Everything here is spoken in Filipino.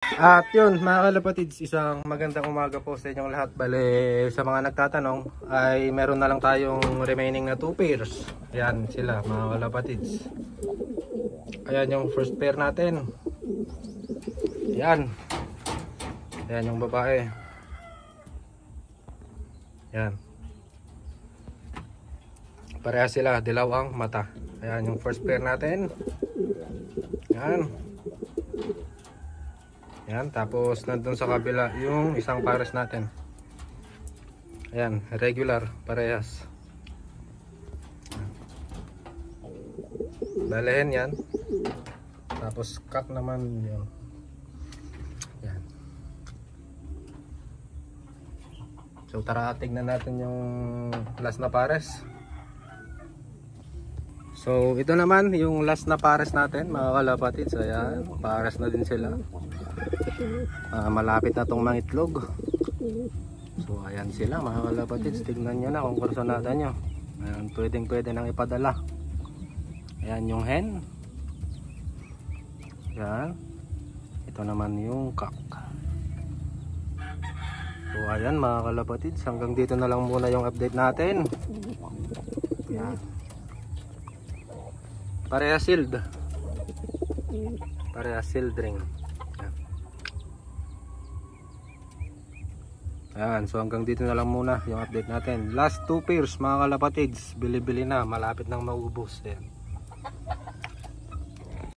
At yun mga kalapatids, isang magandang umaga po sa inyong lahat. Bale, sa mga nagtatanong ay meron na lang tayong remaining na 2 pairs. Ayan sila mga kalapatids. Ayan yung first pair natin. Ayan. Ayan yung babae. Ayan. Pareha sila, dilaw ang mata. Ayan yung first pair natin. Ayan. Ayan, tapos nandun sa kabila yung isang pares natin. Ayan, regular, parehas. Balehin yan. Tapos cock naman yun. Ayan. So tara, tignan natin yung last na pares. So ito naman yung last na pares natin mga kalapatids. Ayan, pares na din sila. Malapit na tong mangitlog. So ayan sila mga kalapatids. Tignan nyo na kung kursunada nyo. Ayan, pwede nang ipadala. Ayan yung hen. Ayan. Ito naman yung cock. So ayan mga kalapatids, hanggang dito na lang muna yung update natin. Ayan. Pareha sealed. Pareha sealed ring. Ayan, so hanggang dito na lang muna yung update natin. Last 2 pairs mga kalapatids, bili-bili na, malapit nang maubos. Ayan.